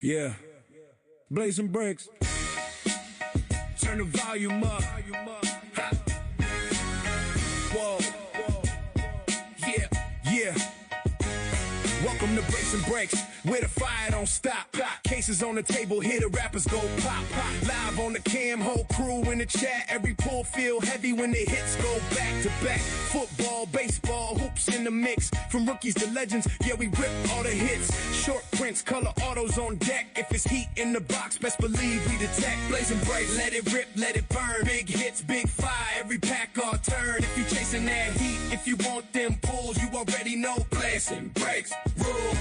Yeah. Blazing brakes. Turn the volume up. Ha. Whoa. Yeah, yeah. Welcome to Blazing Breaks, where the fire don't stop. Cases on the table, here the rappers go pop. Live on the cam, whole crew in the chat. Every pull feel heavy when the hits go back to back. Football, baseball, hoops in the mix. From rookies to legends, yeah, we rip all the hits. Short prints, color autos on deck. If it's heat in the box, best believe we detect. Blazing Breaks, let it rip, let it burn. Big hits, big fire, every pack or turn. If you chasing that heat, if you want them pulls, you already know. Blazing Breaks. Rule.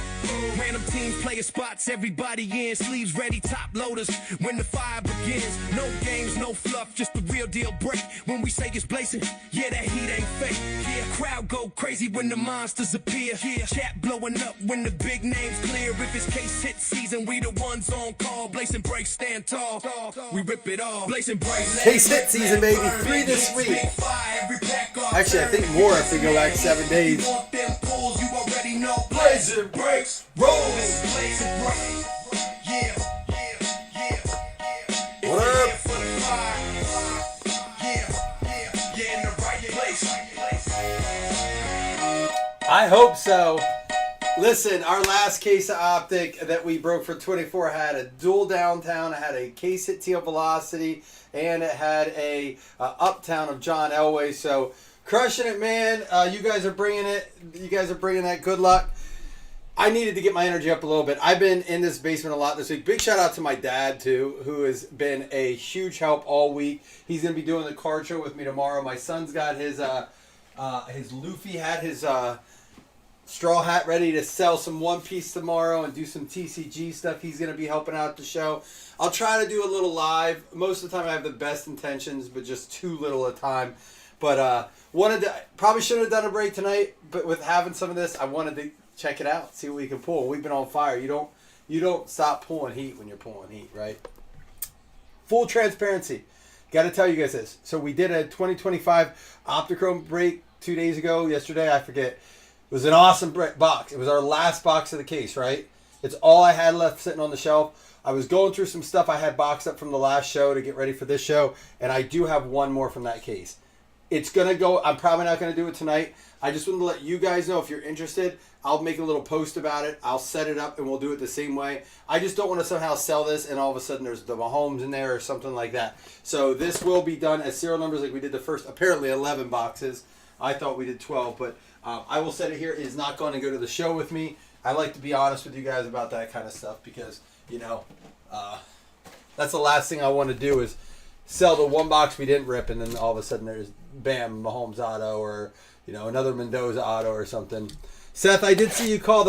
Random teams, player spots, everybody in, sleeves ready, top loaders. When the fire begins, no games, no fluff, just the real deal break. When we say it's blazing, yeah, that heat ain't fake. Yeah, crowd go crazy when the monsters appear. Yeah, chat blowing up when the big names clear. If it's case hit season, we the ones on call. Blazing Breaks, stand tall. We rip it all. Blazing Breaks. Case hit season, baby. 3 this week. Actually, I think more if we go back 7 days. Blazing Breaks, roll. Blazing Breaks, yeah, yeah, yeah, yeah. What up? Yeah, in the right place. I hope so. Listen, our last case of Optic that we broke for 24 had a dual downtown. It had a case hit Teal Velocity, and it had a uptown of John Elway. So crushing it, man. You guys are bringing it. You guys are bringing that. Good luck. I needed to get my energy up a little bit. I've been in this basement a lot this week. Big shout out to my dad, too, who has been a huge help all week. He's going to be doing the card show with me tomorrow. My son's got his Luffy hat, his straw hat ready to sell some One Piece tomorrow and do some TCG stuff. He's going to be helping out the show. I'll try to do a little live. Most of the time I have the best intentions, but just too little at time. But probably shouldn't have done a break tonight, but with having some of this, I wanted to check it out, see what we can pull. We've been on fire. You don't stop pulling heat when you're pulling heat, right? Full transparency. Got to tell you guys this. So we did a 2025 Optichrome break 2 days ago. Yesterday, I forget. It was an awesome box. It was our last box of the case, right? It's all I had left sitting on the shelf. I was going through some stuff I had boxed up from the last show to get ready for this show, and I do have one more from that case. It's going to go. I'm probably not going to do it tonight. I just wanted to let you guys know if you're interested. I'll make a little post about it. I'll set it up and we'll do it the same way. I just don't want to somehow sell this and all of a sudden there's the Mahomes in there or something like that. So this will be done as serial numbers like we did the first, apparently 11 boxes. I thought we did 12, but I will set it here. It is not going to go to the show with me. I like to be honest with you guys about that kind of stuff because, that's the last thing I want to do is sell the one box we didn't rip and then all of a sudden there's, bam, Mahomes auto or, another Mendoza auto or something. Seth, I did see you call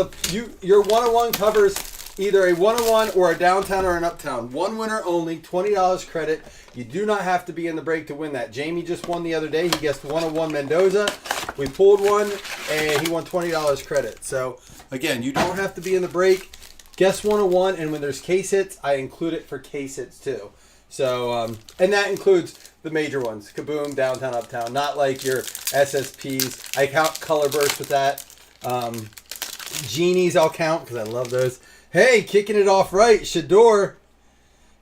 your 101 covers either a 101 or a downtown or an uptown. One winner only, $20 credit. You do not have to be in the break to win that. Jamie just won the other day. He guessed 101 Mendoza. We pulled one, and he won $20 credit. So, again, you don't have to be in the break. Guess 101, and when there's case hits, I include it for case hits too. So, and that includes the major ones. Kaboom, downtown, uptown. Not like your SSPs. I count color bursts with that. Genies I'll count because I love those. Hey, kicking it off right. Shador.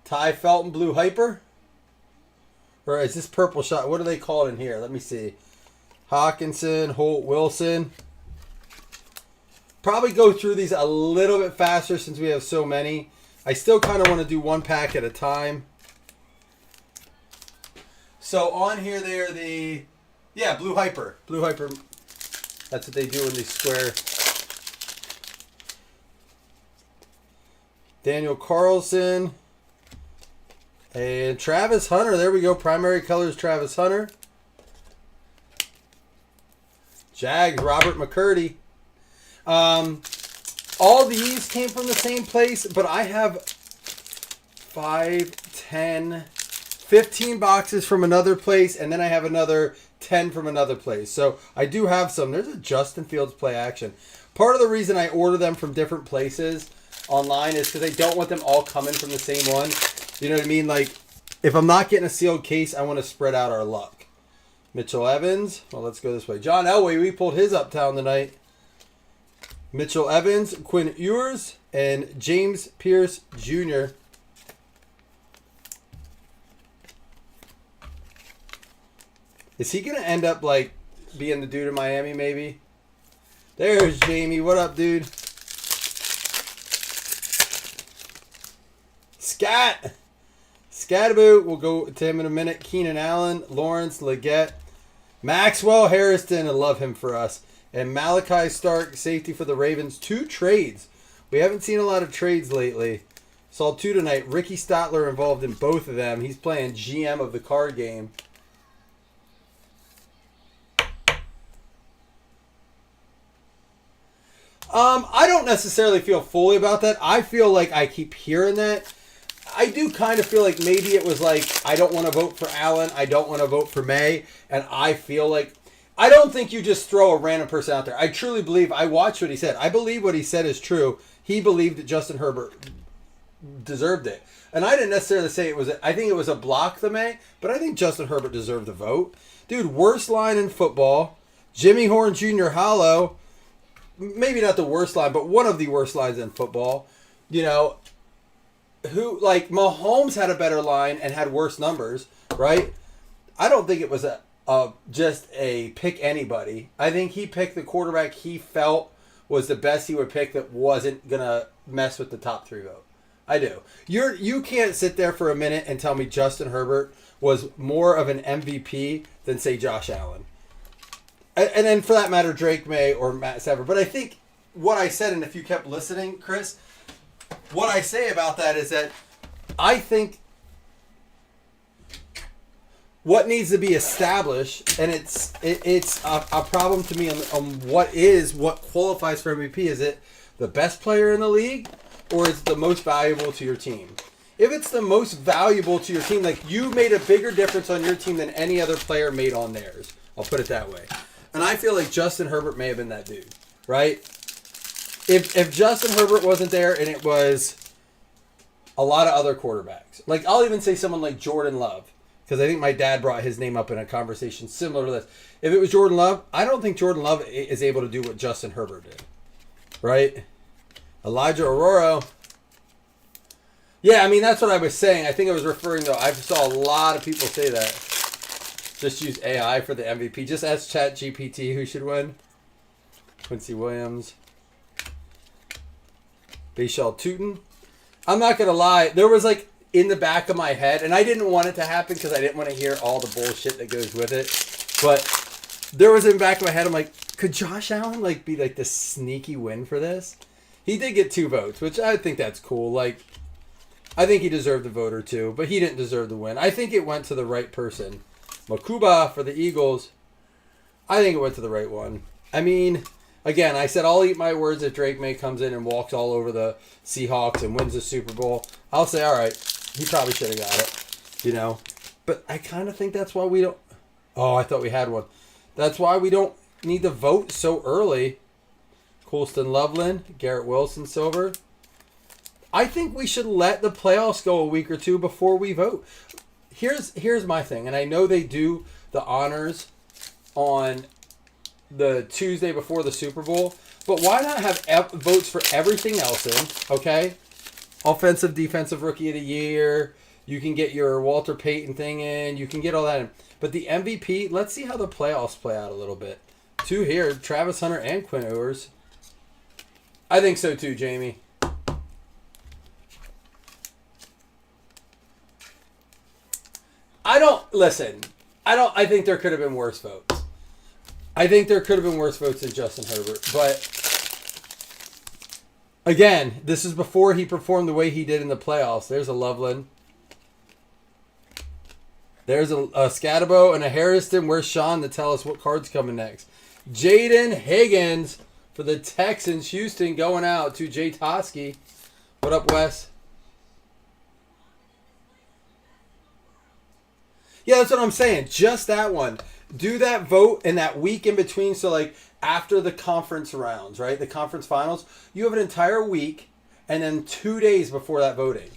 Ty Felton Blue Hyper. Or is this purple shot? What are they called in here? Let me see. Hawkinson, Holt, Wilson. Probably go through these a little bit faster since we have so many. I still kind of want to do one pack at a time. So on here they're the... Yeah, Blue Hyper. Blue Hyper... That's what they do in these square. Daniel Carlson. And Travis Hunter. There we go. Primary colors, Travis Hunter. Jags, Robert McCurdy. All these came from the same place, but I have 5, 10, 15 boxes from another place, and then I have another 10 from another place. So I do have some. There's a Justin Fields play action. Part of the reason I order them from different places online is because I don't want them all coming from the same one. You know what I mean? Like, if I'm not getting a sealed case, I want to spread out our luck. Mitchell Evans. Well, let's go this way. John Elway, we pulled his uptown tonight. Mitchell Evans, Quinn Ewers, and James Pierce Jr. Is he going to end up, like, being the dude in Miami, maybe? There's Jamie. What up, dude? Scat. Scataboo. We'll go to him in a minute. Keenan Allen, Lawrence, Leggett, Maxwell Harrison. I love him for us. And Malachi Stark, safety for the Ravens. 2 trades. We haven't seen a lot of trades lately. Saw 2 tonight. Ricky Stotler involved in both of them. He's playing GM of the card game. I don't necessarily feel fully about that. I feel like I keep hearing that. I do kind of feel like maybe it was like, I don't want to vote for Allen. I don't want to vote for May. And I feel like, I don't think you just throw a random person out there. I truly believe, I watched what he said. I believe what he said is true. He believed that Justin Herbert deserved it. And I didn't necessarily say it was, I think it was a block the May, but I think Justin Herbert deserved the vote. Dude, worst line in football. Jimmy Horn Jr. Hollow. Maybe not the worst line, but one of the worst lines in football. You know, who, like, Mahomes had a better line and had worse numbers, right? I don't think it was just a pick anybody. I think he picked the quarterback he felt was the best he would pick that wasn't going to mess with the top 3 vote. I do. You can't sit there for a minute and tell me Justin Herbert was more of an MVP than, say, Josh Allen. And then, for that matter, Drake May or Matt Stafford. But I think what I said, and if you kept listening, Chris, what I say about that is that I think what needs to be established, and it's a problem to me on what qualifies for MVP. Is it the best player in the league, or is it the most valuable to your team? If it's the most valuable to your team, like, you made a bigger difference on your team than any other player made on theirs. I'll put it that way. And I feel like Justin Herbert may have been that dude, right? If Justin Herbert wasn't there and it was a lot of other quarterbacks, like, I'll even say someone like Jordan Love, because I think my dad brought his name up in a conversation similar to this. If it was Jordan Love, I don't think Jordan Love is able to do what Justin Herbert did, right? Elijah Aurora. Yeah, I mean, that's what I was saying. I think I was referring to, I saw a lot of people say that. Just use AI for the MVP. Just ask ChatGPT who should win. Quincy Williams. Bashal Tootin. I'm not going to lie. There was, like, in the back of my head, and I didn't want it to happen because I didn't want to hear all the bullshit that goes with it. But there was in the back of my head, I'm like, could Josh Allen, like, be, like, the sneaky win for this? He did get 2 votes, which I think that's cool. Like, I think he deserved a vote or 2, but he didn't deserve the win. I think it went to the right person. Makuba for the Eagles. I think it went to the right one. I mean, again, I said I'll eat my words if Drake May comes in and walks all over the Seahawks and wins the Super Bowl. I'll say, all right, he probably should have got it, you know. But I kind of think that's why we don't... Oh, I thought we had one. That's why we don't need to vote so early. Colston Loveland, Garrett Wilson Silver. I think we should let the playoffs go a week or 2 before we vote. Here's my thing, and I know they do the honors on the Tuesday before the Super Bowl, but why not have votes for everything else in, okay? Offensive, defensive rookie of the year, you can get your Walter Payton thing in, you can get all that in. But the MVP, let's see how the playoffs play out a little bit. 2 here, Travis Hunter and Quinn Ewers. I think so too, Jamie. I think there could have been worse votes. I think there could have been worse votes than Justin Herbert. But, again, this is before he performed the way he did in the playoffs. There's a Loveland. There's a Scatabo and a Harrison. Where's Sean to tell us what card's coming next? Jaden Higgins for the Texans. Houston going out to Jay Toski. What up, Wes? Yeah, that's what I'm saying. Just that one. Do that vote in that week in between. So, like, after the conference rounds, right? The conference finals. You have an entire week and then 2 days before that voting.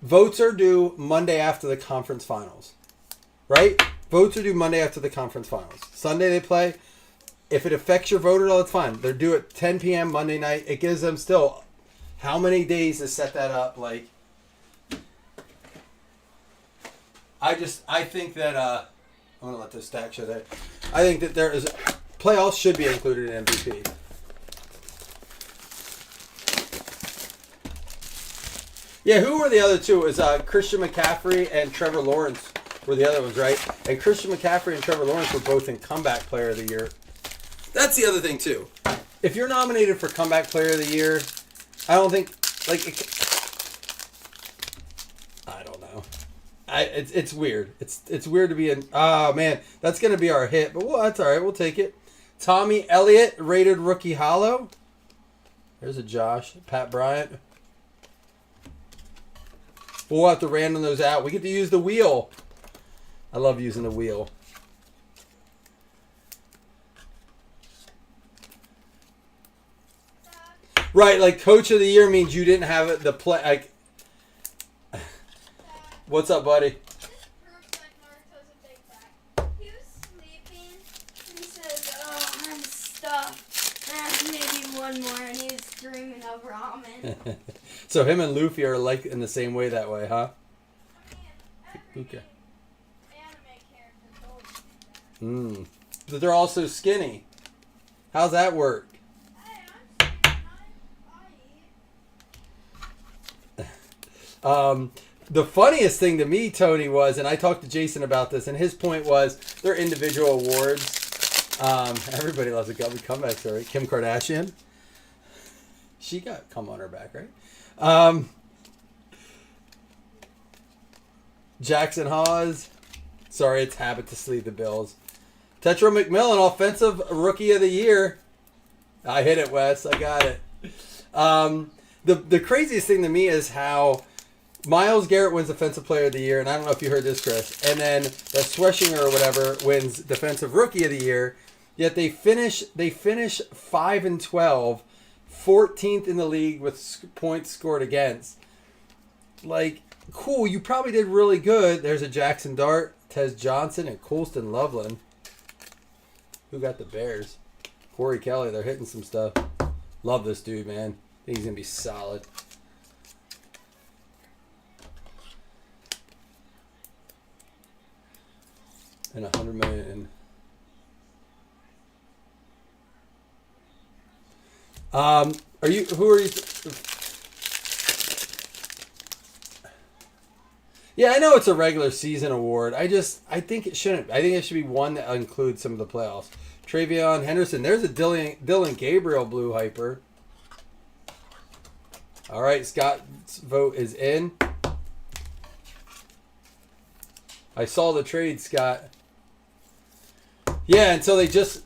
Votes are due Monday after the conference finals. Right? Votes are due Monday after the conference finals. Sunday they play. If it affects your vote at all, it's fine. They're due at 10 p.m. Monday night. It gives them still how many days to set that up? Like, I think that I'm gonna let this stack show that. I think that there is playoffs should be included in MVP. Yeah, who were the other two? It was Christian McCaffrey and Trevor Lawrence were the other ones, right? And Christian McCaffrey and Trevor Lawrence were both in Comeback Player of the Year. That's the other thing too. If you're nominated for Comeback Player of the Year, I don't think I don't know. It's weird. It's weird to be in. Oh man, that's gonna be our hit, but that's all right. We'll take it. Tommy Elliott rated rookie hollow. There's a Josh. Pat Bryant. We'll have to random those out. We get to use the wheel. I love using the wheel. Right, like Coach of the Year means you didn't have it. The play. Like, what's up, buddy? This proves that Naruto's a big back. He was sleeping and he says, "Oh, I'm stuffed. Maybe one more," and he was dreaming of ramen. So him and Luffy are like in the same way that way, huh? I mean, Okay. anime characters always do that. But they're also skinny. How's that work? Hey, I'm saying I eat. The funniest thing to me, Tony, was, and I talked to Jason about this, and his point was they're individual awards. Everybody loves a gummy comeback story. Kim Kardashian. She got cum on her back, right? Jackson Hawes. Sorry, it's habit to sleep the Bills. Tetra McMillan, Offensive Rookie of the Year. I hit it, Wes. I got it. The craziest thing to me is how Myles Garrett wins Defensive Player of the Year, and I don't know if you heard this, Chris. And then that Schweschinger or whatever wins Defensive Rookie of the Year. Yet they finish 5-12, 14th in the league with points scored against. Like, cool, you probably did really good. There's a Jackson Dart, Tez Johnson, and Colston Loveland. Who got the Bears? Corey Kelly, they're hitting some stuff. Love this dude, man. I think he's going to be solid. And $100 million. Who are you? Yeah, I know it's a regular season award. I think it shouldn't. I think it should be one that includes some of the playoffs. Travion Henderson. There's a Dylan Gabriel blue hyper. All right, Scott's vote is in. I saw the trade, Scott. Yeah, until their defensive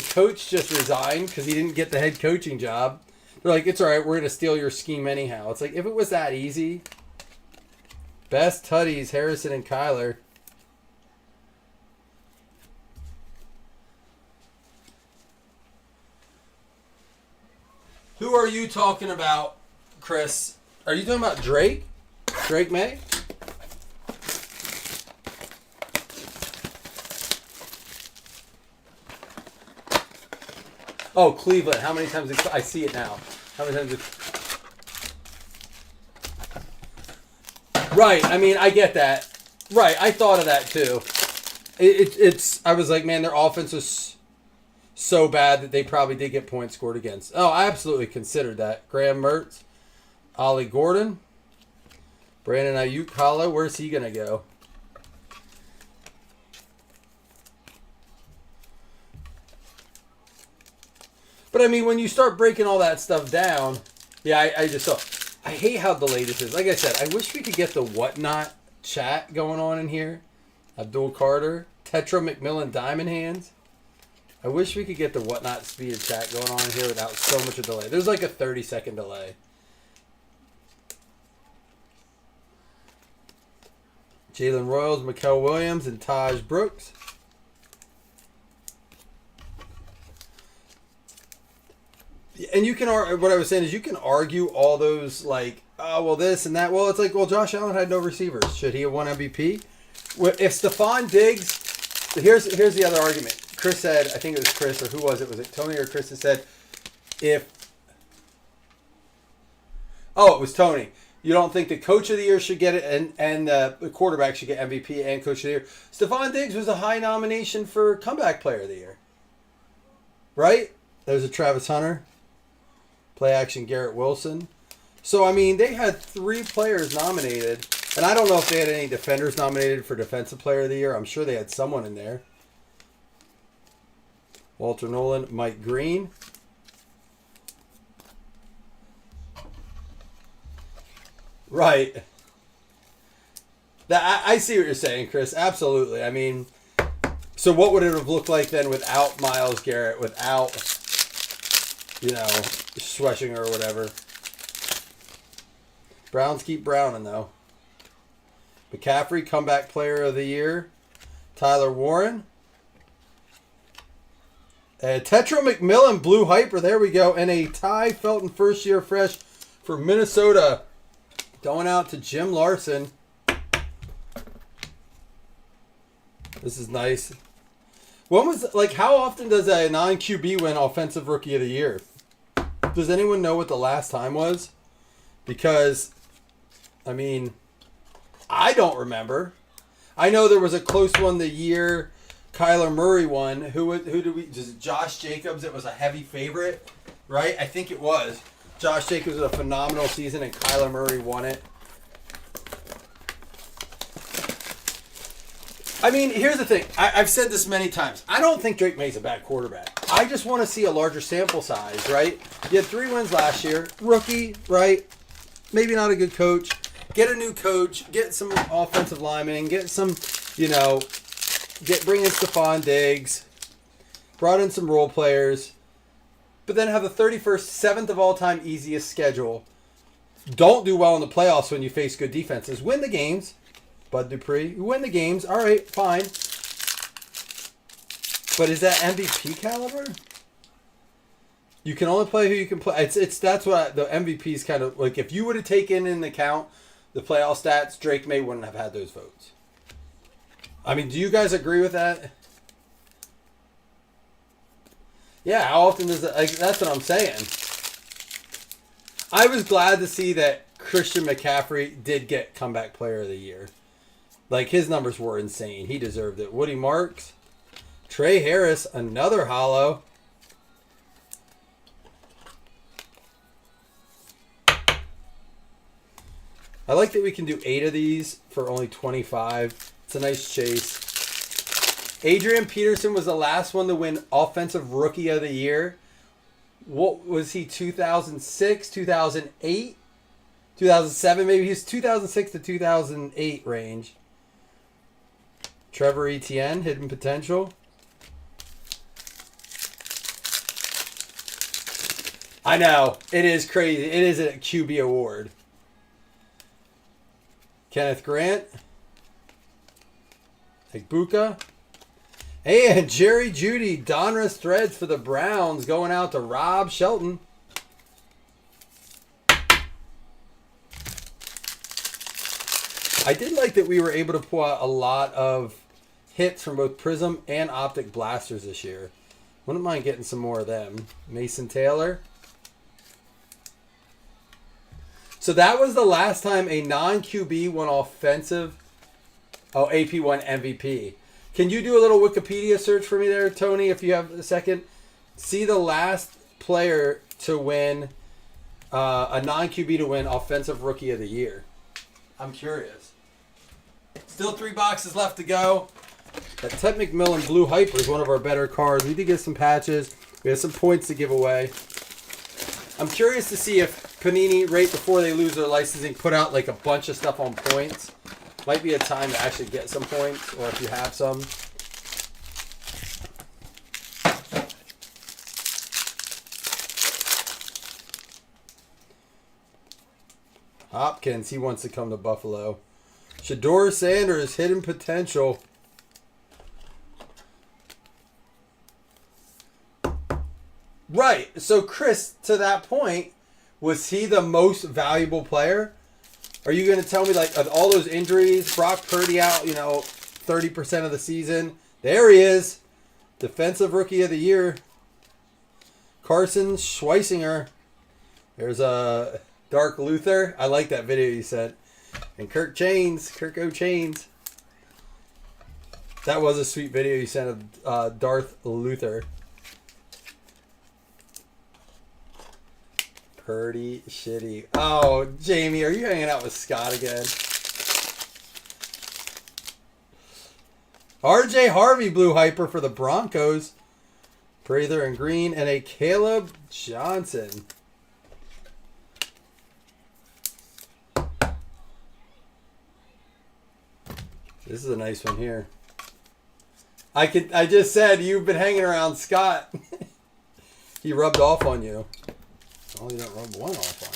coach just resigned because he didn't get the head coaching job. They're like, it's all right, we're going to steal your scheme anyhow. It's like, if it was that easy. Best Tutties, Harrison and Kyler. Who are you talking about, Chris? Are you talking about Drake? Drake May? Oh, Cleveland. How many times I see it now? How many times? Right. I mean, I get that. Right. I thought of that too. I was like, man, their offense was so bad that they probably did get points scored against. Oh, I absolutely considered that. Graham Mertz, Ollie Gordon, Brandon Ayuk, Hollow. Where's he gonna go? But I mean, when you start breaking all that stuff down, yeah, I just saw. I hate how delayed this is. Like I said, I wish we could get the whatnot chat going on in here. Abdul Carter, Tetra McMillan, Diamond Hands. I wish we could get the whatnot speed of chat going on in here without so much of delay. There's like a 30-second delay. Jalen Royals, Mikael Williams, and Taj Brooks. And you can, what I was saying is you can argue all those like, oh, well, this and that. Well, it's like, well, Josh Allen had no receivers. Should he have won MVP? If Stephon Diggs Here's the other argument. Chris said, I think it was Chris, or who was it? Was it Tony or Chris that said, it was Tony. You don't think the coach of the year should get it and the quarterback should get MVP and coach of the year. Stephon Diggs was a high nomination for comeback player of the year. Right? There's a Travis Hunter. Play action Garrett Wilson. So, I mean, they had 3 players nominated. And I don't know if they had any defenders nominated for defensive player of the year. I'm sure they had someone in there. Walter Nolan, Mike Green. Right. I see what you're saying, Chris. Absolutely. I mean, so what would it have looked like then without Myles Garrett, without, Schwessinger or whatever? Browns keep Browning, though. McCaffrey, comeback player of the year. Tyler Warren. Tetra McMillan, Blue Hyper. There we go. And a Ty Felton first year fresh for Minnesota. Going out to Jim Larson. This is nice. How often does a non-QB win Offensive Rookie of the Year? Does anyone know what the last time was? Because, I mean, I don't remember. I know there was a close one the year Kyler Murray won. Who did we? Just Josh Jacobs. It was a heavy favorite, right? I think it was. Josh Jacobs was a phenomenal season, and Kyler Murray won it. I mean, here's the thing. I've said this many times. I don't think Drake May's a bad quarterback. I just want to see a larger sample size, right? You had 3 wins last year. Rookie, right? Maybe not a good coach. Get a new coach. Get some offensive linemen. Get some, bring in Stephon Diggs. Brought in some role players. But then have the 7th of all time easiest schedule. Don't do well in the playoffs when you face good defenses. Win the games. Bud Dupree. You win the games. All right, fine. But is that MVP caliber? You can only play who you can play. That's what the MVP's kind of like. If you would have taken into account the playoff stats, Drake May wouldn't have had those votes. I mean, do you guys agree with that? Yeah, how often does it... that's what I'm saying. I was glad to see that Christian McCaffrey did get comeback player of the year. His numbers were insane. He deserved it. Woody Marks. Trey Harris, another hollow. I like that we can do 8 of these for only 25. It's a nice chase. Adrian Peterson was the last one to win Offensive Rookie of the Year. What was he, 2006, 2008, 2007? Maybe he was 2006 to 2008 range. Trevor Etienne, hidden potential. I know. It is crazy. It is a QB award. Kenneth Grant. Igbuka. And Jerry Jeudy, Donruss Threads for the Browns, going out to Rob Shelton. I did like that we were able to pull out a lot of hits from both Prism and Optic blasters this year. Wouldn't mind getting some more of them. Mason Taylor. So that was the last time a non-QB won offensive. Oh, AP won MVP. Can you do a little Wikipedia search for me there, Tony, if you have a second? See the last player to win, a non-QB to win Offensive Rookie of the Year. I'm curious. Still 3 boxes left to go. That Ted McMillan Blue Hyper is one of our better cards. We did get some patches. We have some points to give away. I'm curious to see if Panini, right before they lose their licensing, put out a bunch of stuff on points. Might be a time to actually get some points, or if you have some. Hopkins, he wants to come to Buffalo. Shador Sanders, hidden potential. Right. So, Chris, to that point, was he the most valuable player? Are you going to tell me, of all those injuries, Brock Purdy out, 30% of the season, There he is. Defensive Rookie of the Year. Carson Schweisinger. There's a Dark Luther. I like that video you sent. And Kirk O. Chains. That was a sweet video you sent of Darth Luther. Pretty shitty. Oh, Jamie, are you hanging out with Scott again? RJ Harvey blue hyper for the Broncos. Prather in green. And a Caleb Johnson. This is a nice one here. I just said you've been hanging around Scott. He rubbed off on you. Oh, he didn't rub one off on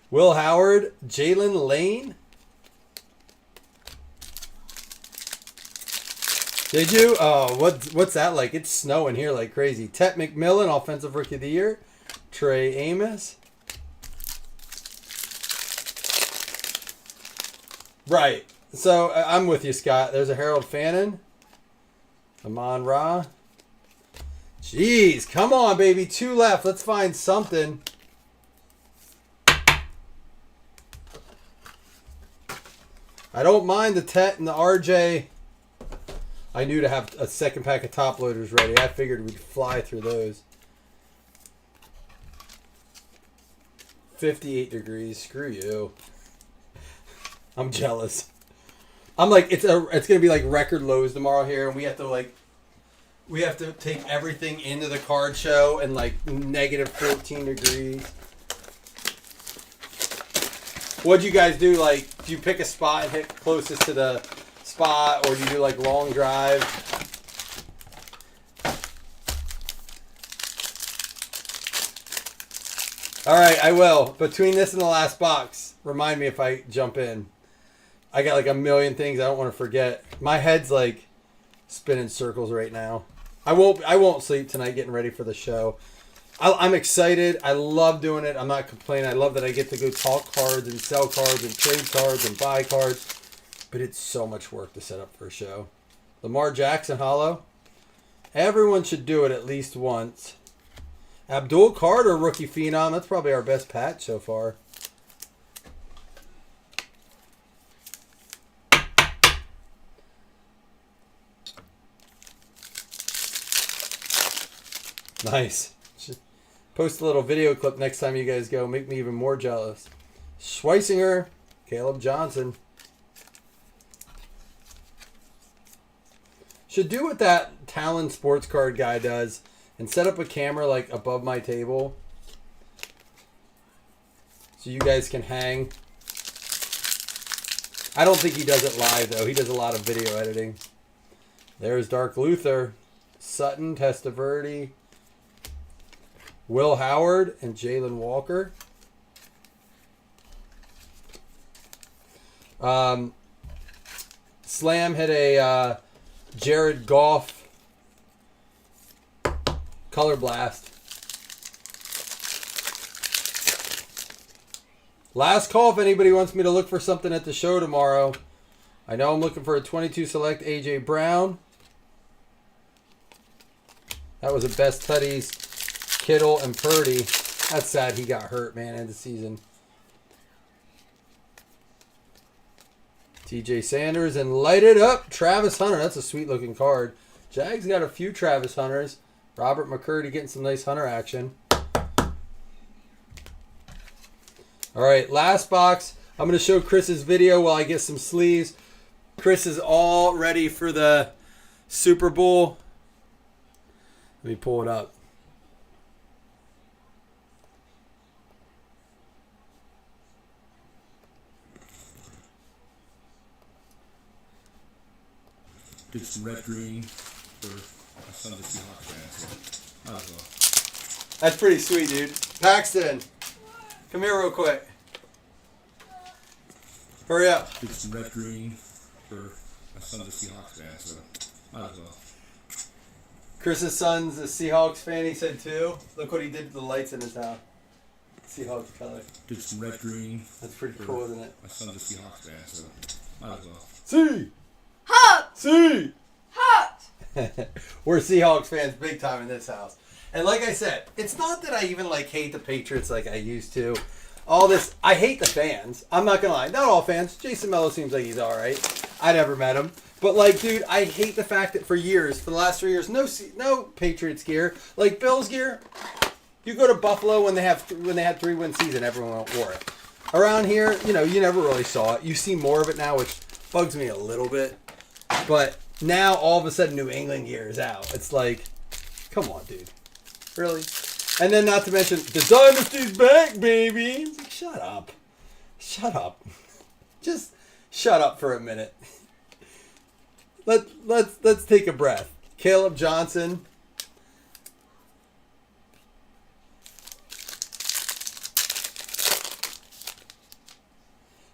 you. Will Howard, Jalen Lane. Did you? Oh, what's that like? It's snowing here like crazy. Tet McMillan, Offensive Rookie of the Year. Trey Amos. Right. So I'm with you, Scott. There's a Harold Fannin. Amon Ra. Jeez, come on, baby. 2 left. Let's find something. I don't mind the Tet and the RJ. I knew to have a second pack of top loaders ready. I figured we'd fly through those. 58 degrees. Screw you. I'm jealous. I'm like, it's gonna be like record lows tomorrow here, and we have to take everything into the card show and like negative 14 degrees. What'd you guys do? Like, do you pick a spot and hit closest to the spot, or do you do like long drive? All right, I will. Between this and the last box, remind me if I jump in. I got like a million things I don't want to forget. My head's like spinning circles right now. I won't sleep tonight getting ready for the show. I'm excited. I love doing it. I'm not complaining. I love that I get to go talk cards and sell cards and trade cards and buy cards. But it's so much work to set up for a show. Lamar Jackson holo. Everyone should do it at least once. Abdul Carter rookie phenom. That's probably our best patch so far. Nice. Post a little video clip next time you guys go. Make me even more jealous. Schweisinger. Caleb Johnson. Should do what that Talon sports card guy does and set up a camera like above my table so you guys can hang. I don't think he does it live though. He does a lot of video editing. There's Dark Luther, Sutton, Testaverde, Will Howard, and Jalen Walker. Slam hit a Jared Goff Color Blast. Last call if anybody wants me to look for something at the show tomorrow. I know I'm looking for a 22 select AJ Brown. That was a best tutties. Kittle and Purdy. That's sad he got hurt, man, end of the season. TJ Sanders and light it up. Travis Hunter. That's a sweet looking card. Jags got a few Travis Hunters. Robert McCurdy getting some nice Hunter action. All right, last box. I'm going to show Chris's video while I get some sleeves. Chris is all ready for the Super Bowl. Let me pull it up. Did some red green for my Sunday Seahawks fans. So might as well. That's pretty sweet, dude. Paxton, come here real quick. Hurry up. Did some red green for my Sunday Seahawks fans. So might as well. Chris's son's a Seahawks fan, he said too. Look what he did to the lights in his house. Seahawks color. Did some red green. That's pretty cool, isn't it? My Sunday Seahawks fans. So Might as well. See! Hot! See! Hot! We're Seahawks fans big time in this house. And like I said, it's not that I even like hate the Patriots like I used to. All this, I hate the fans. I'm not gonna lie. Not all fans. Jason Mello seems like he's all right. I never met him. But like, dude, I hate the fact that for the last 3 years, no Patriots gear. Like Bills gear, you go to Buffalo when they had 3-win season, everyone wore it. Around here, you never really saw it. You see more of it now, which bugs me a little bit. But now all of a sudden, New England gear is out. It's like, come on, dude, really? And then not to mention the dynasty's back, baby. It's like, shut up, just shut up for a minute. Let's take a breath. Caleb Johnson.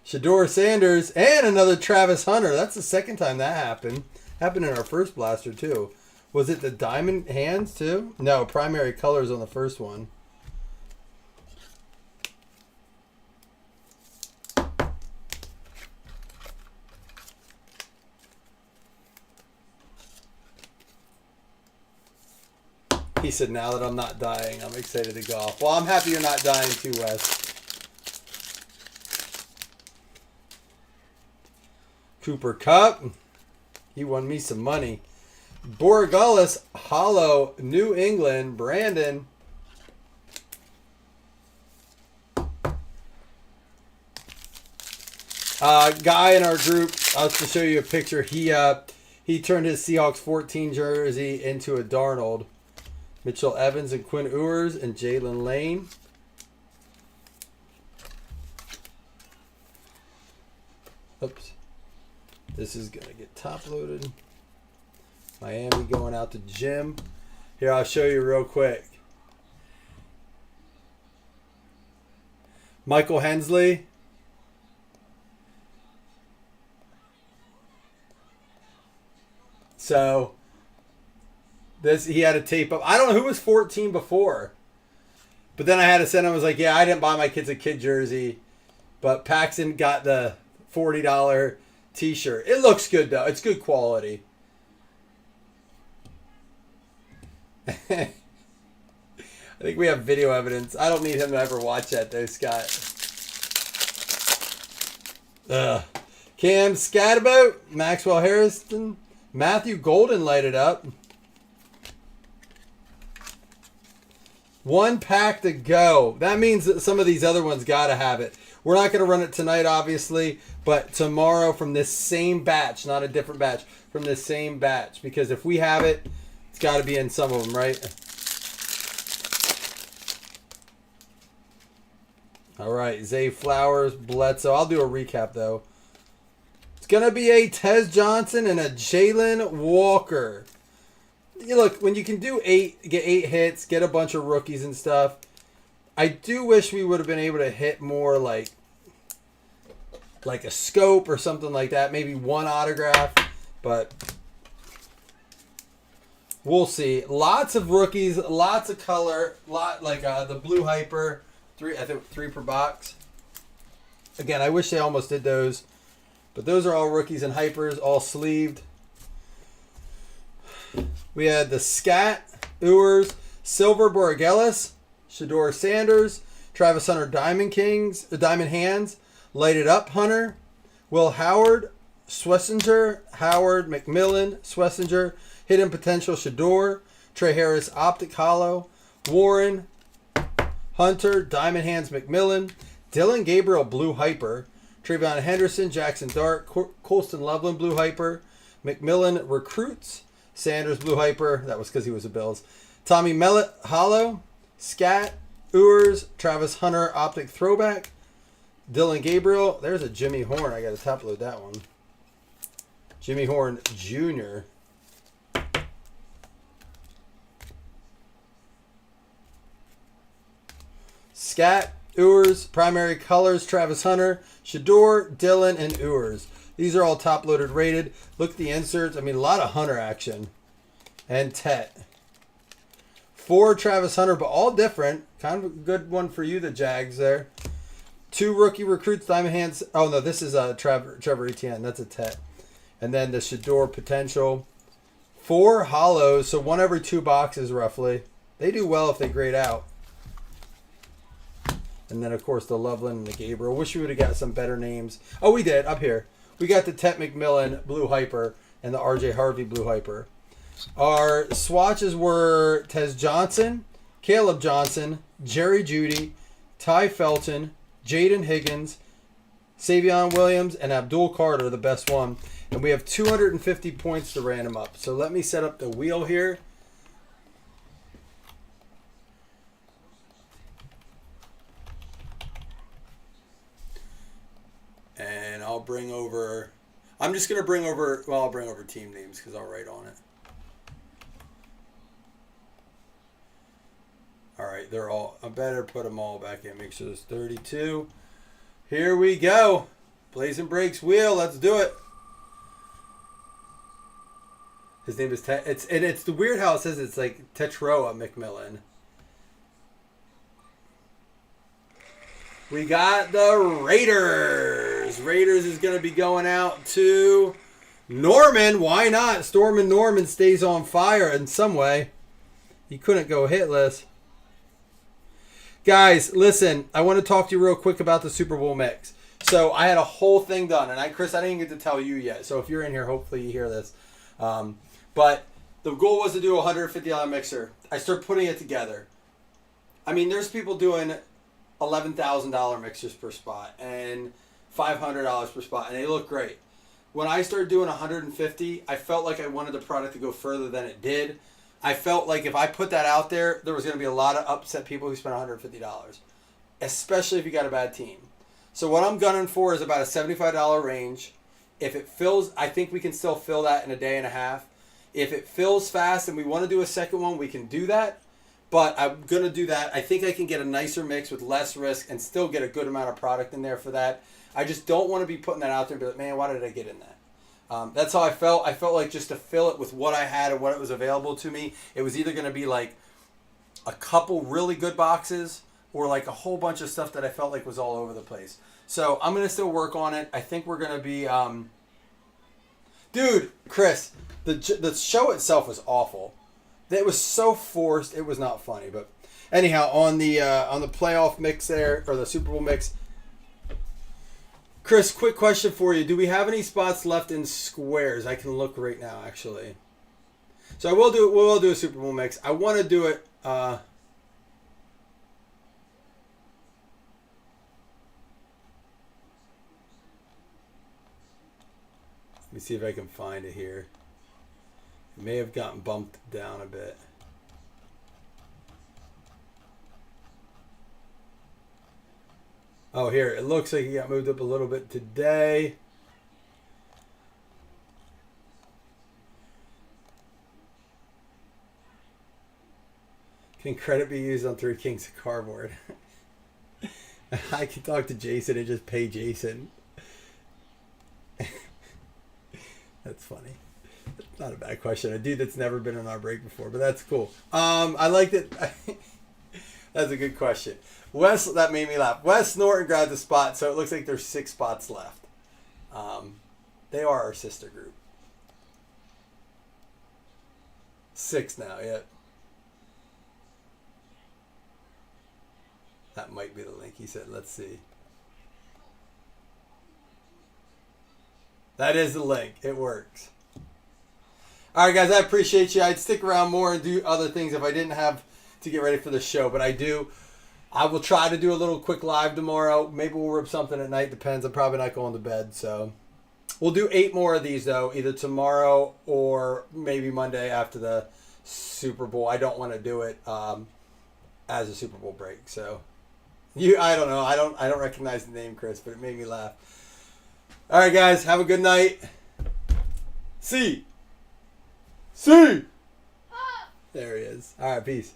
Shador Sanders and another Travis Hunter. That's the second time that happened. Happened in our first blaster too. Was it the diamond hands too? No, primary colors on the first one. He said, now that I'm not dying, I'm excited to golf. Well, I'm happy you're not dying too, Wes. Cooper Cup. He won me some money. Borregales, Hollow, New England, Brandon. Guy in our group, I'll just show you a picture. He turned his Seahawks 14 jersey into a Darnold. Mitchell Evans and Quinn Ewers and Jalen Lane. Oops. This is going to get top loaded. Miami going out to Jim. Here, I'll show you real quick. Michael Hensley. So, he had a tape up. I don't know who was 14 before. But then I had to send him. I was like, yeah, I didn't buy my kids a kid jersey. But Paxton got the $40 t-shirt. It looks good, though. It's good quality. I think we have video evidence. I don't need him to ever watch that, though, Scott. Cam Scatterboat, Maxwell Harrison, Matthew Golden lighted up. One pack to go. That means that some of these other ones got to have it. We're not going to run it tonight, obviously, but tomorrow from this same batch, not a different batch, from this same batch. Because if we have it, it's got to be in some of them, right? All right, Zay Flowers, Bledsoe. I'll do a recap, though. It's going to be a Tez Johnson and a Jalen Walker. Look, when you can do get 8 hits, get a bunch of rookies and stuff, I do wish we would have been able to hit more like a scope or something like that. Maybe one autograph, but we'll see. Lots of rookies, lots of color, the blue hyper, I think 3 per box. Again, I wish they almost did those, but those are all rookies and hypers, all sleeved. We had the Scat, Ewers, Silver Borregales, Shador Sanders, Travis Hunter Diamond Hands, Lighted Up Hunter, Will Howard, Swessinger, Howard, McMillan, Swessinger, Hidden Potential Shador, Trey Harris Optic Hollow, Warren, Hunter, Diamond Hands McMillan, Dylan Gabriel Blue Hyper, Trayvon Henderson, Jackson Dart, Colston Loveland Blue Hyper, McMillan Recruits, Sanders Blue Hyper, that was because he was a Bills. Tommy Mellett Hollow, Scat, Ewers, Travis Hunter Optic Throwback, Dylan Gabriel. There's a Jimmy Horn. I got to top load that one. Jimmy Horn Jr. Scat, Ewers, primary colors, Travis Hunter, Shador, Dylan, and Ewers. These are all top-loaded rated. Look at the inserts. I mean, a lot of Hunter action. And Tet. 4 Travis Hunter, but all different. Kind of a good one for you, the Jags there. 2 rookie recruits, Diamond Hands. Oh, no, this is Trevor Etienne. That's a Tet. And then the Shador Potential. 4 hollows, so 1 every 2 boxes roughly. They do well if they grade out. And then, of course, the Loveland and the Gabriel. Wish we would have got some better names. Oh, we did, up here. We got the Tet McMillan Blue Hyper and the RJ Harvey Blue Hyper. Our swatches were Tez Johnson, Caleb Johnson, Jerry Jeudy, Ty Felton, Jaden Higgins, Savion Williams, and Abdul Carter, the best one. And we have 250 points to random up. So let me set up the wheel here. And I'll bring over... I'm just going to bring over... Well, I'll bring over team names because I'll write on it. All right, they're all... I better put them all back in. Make sure there's 32. Here we go. Blazing Breaks wheel. Let's do it. His name is... It's the weird how it says it's like Tetroa McMillan. We got the Raiders. Raiders is going to be going out to Norman. Why not? Stormin' Norman stays on fire in some way. He couldn't go hitless. Guys, listen. I want to talk to you real quick about the Super Bowl mix. So I had a whole thing done. And Chris, I didn't get to tell you yet. So if you're in here, hopefully you hear this. But the goal was to do a $150 mixer. I started putting it together. I mean, there's people doing $11,000 mixers per spot and $500 per spot, and they look great. When I started doing 150, I felt like I wanted the product to go further than it did. I felt like if I put that out there, there was going to be a lot of upset people who spent $150, especially if you got a bad team. So what I'm gunning for is about a $75 range. If it fills, I think we can still fill that in a day and a half. If it fills fast and we want to do a second one, we can do that. But I'm going to do that. I think I can get a nicer mix with less risk and still get a good amount of product in there for that. I just don't want to be putting that out there and be like, man, why did I get in that? That's how I felt. I felt like just to fill it with what I had and what it was available to me, it was either going to be like a couple really good boxes or like a whole bunch of stuff that I felt like was all over the place. So I'm going to still work on it. I think we're going to be... Dude, Chris, the show itself was awful. It was so forced. It was not funny. But anyhow, on the playoff mix there, or the Super Bowl mix, Chris, quick question for you. Do we have any spots left in squares? I can look right now, actually. So we'll do a Super Bowl mix. I want to do it. Let me see if I can find it here. It may have gotten bumped down a bit. Oh, here. It looks like he got moved up a little bit today. Can credit be used on 3 Kings of Cardboard? I can talk to Jason and just pay Jason. That's funny. Not a bad question. A dude that's never been on our break before, but that's cool. I liked it. That's a good question. Wes, that made me laugh. Wes Norton grabbed the spot, so it looks like there's 6 spots left. They are our sister group. 6 now, yeah. That might be the link he said. Let's see. That is the link. It works. All right, guys, I appreciate you. I'd stick around more and do other things if I didn't have to get ready for the show, but I do. I will try to do a little quick live tomorrow. Maybe we'll rip something at night. Depends. I'm probably not going to bed, so we'll do 8 more of these, though, either tomorrow or maybe Monday after the Super Bowl. I don't want to do it as a Super Bowl break, so I don't know. I don't recognize the name, Chris, but it made me laugh. All right, guys, have a good night. See. There he is. All right, peace.